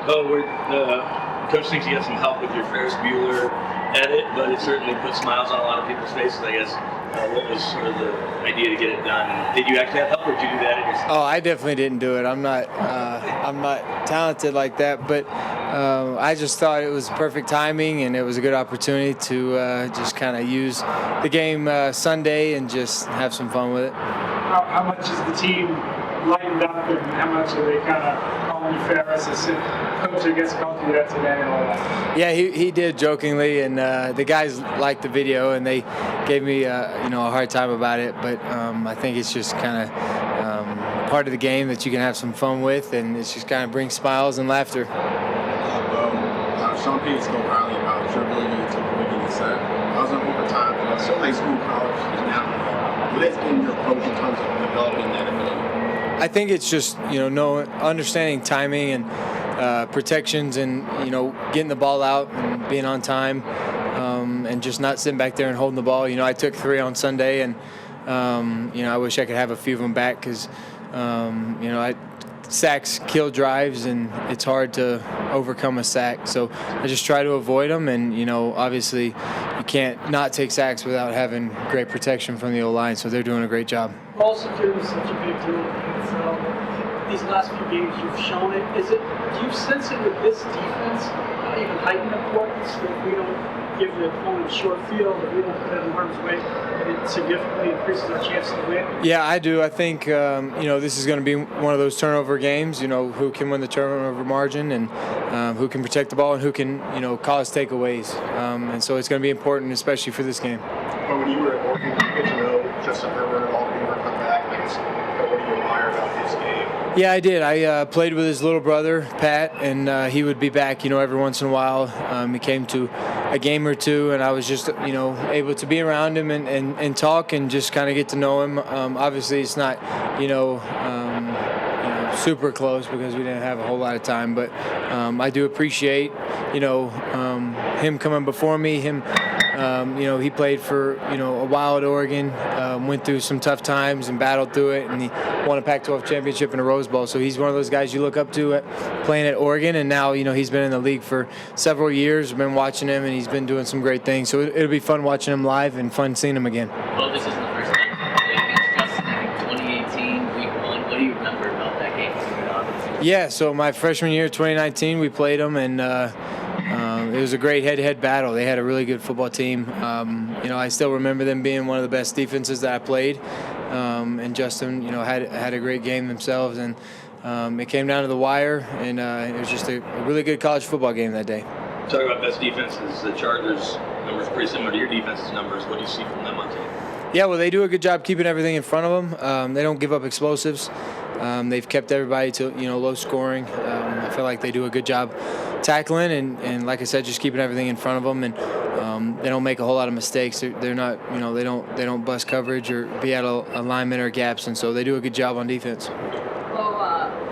Oh, Coach thinks you got some help with your Ferris Bueller edit, but it certainly put smiles on a lot of people's faces, I guess. What was sort of the idea to get it done? Did you actually have help, or did you do that yourself? Oh, I definitely didn't do it. I'm not talented like that, but I just thought it was perfect timing, and it was a good opportunity to just kind of use the game Sunday and just have some fun with it. How much is the team lightened up, and how much are they kind of calling you Ferris? Coach, I guess, called you that today and all that. Yeah, he did jokingly, and the guys liked the video, and they gave me a hard time about it. But I think it's just kind of part of the game that you can have some fun with, and it just kind of brings smiles and laughter. Sean Payton spoke earlier about your ability to quick in the set. I was on overtime. So high school, college, and now. What has been your approach in terms of developing that ability? I think it's just understanding timing and protections, and getting the ball out and being on time, and just not sitting back there and holding the ball. I took 3 on Sunday, and I wish I could have a few of them back because sacks kill drives, and it's hard to overcome a sack. So I just try to avoid them, and obviously you can't not take sacks without having great protection from the O-line. So they're doing a great job. Ball security is such a big deal in the NFL. These last few games, you've shown it. Do you sense it with this defense, even heightened importance, that we don't give the opponent a short field, that we don't put it in harm's way, that it significantly increases our chance to win? Yeah, I do. I think, this is going to be one of those turnover games, who can win the turnover margin, and who can protect the ball, and who can, cause takeaways. And so it's going to be important, especially for this game. But when you were at Oregon, did you get to know Justin Herbert at all? When you were come back, what do you admire about his game? Yeah, I did. I played with his little brother, Pat, and he would be back, every once in a while. He came to a game or two, and I was just, able to be around him and talk and just kind of get to know him. Obviously, it's not, super close because we didn't have a whole lot of time, but I do appreciate, him coming before me. He played for, a while at Oregon, went through some tough times and battled through it, and he won a Pac-12 championship and a Rose Bowl. So he's one of those guys you look up to playing at Oregon, and now, he's been in the league for several years. I've been watching him, and he's been doing some great things. So it'll be fun watching him live and fun seeing him again. Well, this isn't the first time you played against Justin. I think 2018, week 1. What do you remember about that game? Yeah, so my freshman year, 2019, we played them, and it was a great head-to-head battle. They had a really good football team. I still remember them being one of the best defenses that I played, and Justin, had a great game themselves, and it came down to the wire, and it was just a really good college football game that day. Talk about best defenses. The Chargers' numbers are pretty similar to your defense's numbers. What do you see from them on tape? Yeah, well, they do a good job keeping everything in front of them. They don't give up explosives. They've kept everybody to low scoring. I feel like they do a good job tackling and like I said, just keeping everything in front of them, and they don't make a whole lot of mistakes. They're not they don't bust coverage or be out of alignment or gaps, and so they do a good job on defense. Well,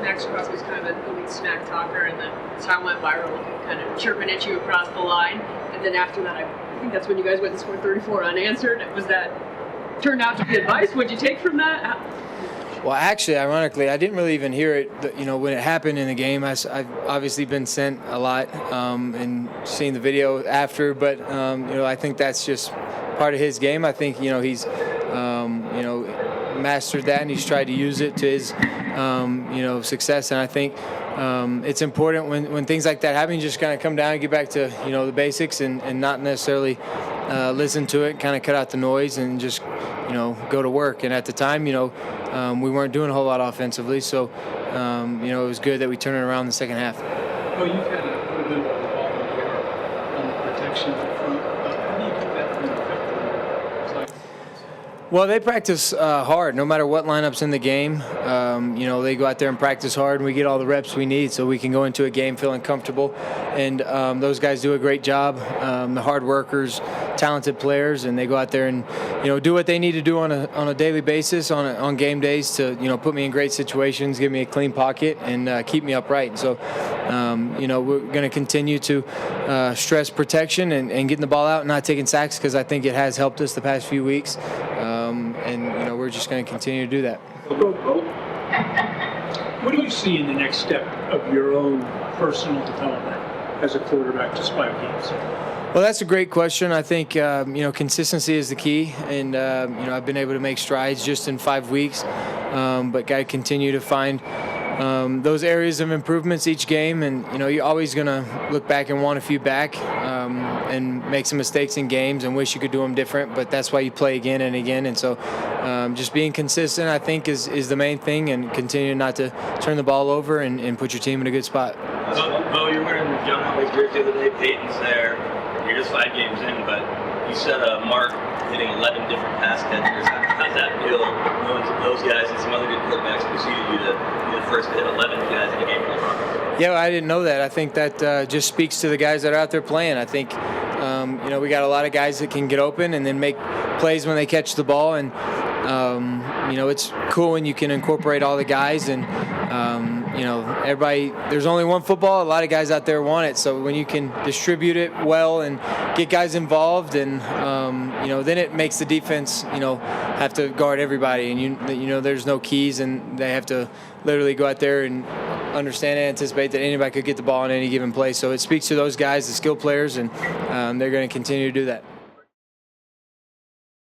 Max Crosby's kind of an elite smack talker, and then time went viral, kind of chirping at you across the line, and then after that, I think that's when you guys went and scored 34 unanswered. Was that turned out to be advice? What'd you take from that? Well, actually, ironically, I didn't really even hear it, when it happened in the game. I've obviously been sent a lot and seen the video after, but, I think that's just part of his game. I think, he's, mastered that, and he's tried to use it to his, success. And I think it's important when things like that happen, you just kind of come down and get back to, the basics and not necessarily listen to it, kind of cut out the noise and just, go to work. And at the time, we weren't doing a whole lot offensively, so it was good that we turned it around in the second half. Well, you've had a little bit of the ball in the air on the protection up front. How do you keep that from affecting? Well, they practice hard, no matter what lineup's in the game. They go out there and practice hard, and we get all the reps we need so we can go into a game feeling comfortable. And those guys do a great job. The hard workers, talented players, and they go out there and do what they need to do on a daily basis on game days to put me in great situations, give me a clean pocket, and keep me upright. And so we're going to continue to stress protection and getting the ball out and not taking sacks, because I think it has helped us the past few weeks. And we're just going to continue to do that. What what do you see in the next step of your own personal development as a quarterback to 5 games? Well, that's a great question. I think consistency is the key, and I've been able to make strides just in 5 weeks, but got to continue to find those areas of improvements each game, and you're always going to look back and want a few back and make some mistakes in games and wish you could do them different, but that's why you play again and again. And so just being consistent, I think, is the main thing, and continue not to turn the ball over and put your team in a good spot. Bo, you're wearing John Elway's jersey the other day. Peyton's there. You're just 5 games in, but you set a mark hitting 11 different pass catchers. How's that feel, knowing those guys and some other good quarterbacks preceded you to be the first to hit 11 guys in a game for the Broncos? Yeah, I didn't know that. I think that just speaks to the guys that are out there playing. I think, we got a lot of guys that can get open and then make plays when they catch the ball. And, it's cool when you can incorporate all the guys. And, everybody, there's only one football. A lot of guys out there want it. So when you can distribute it well and get guys involved, and, then it makes the defense, have to guard everybody. And, there's no keys, and they have to literally go out there and understand and anticipate that anybody could get the ball on any given play. So it speaks to those guys, the skill players, and they're going to continue to do that.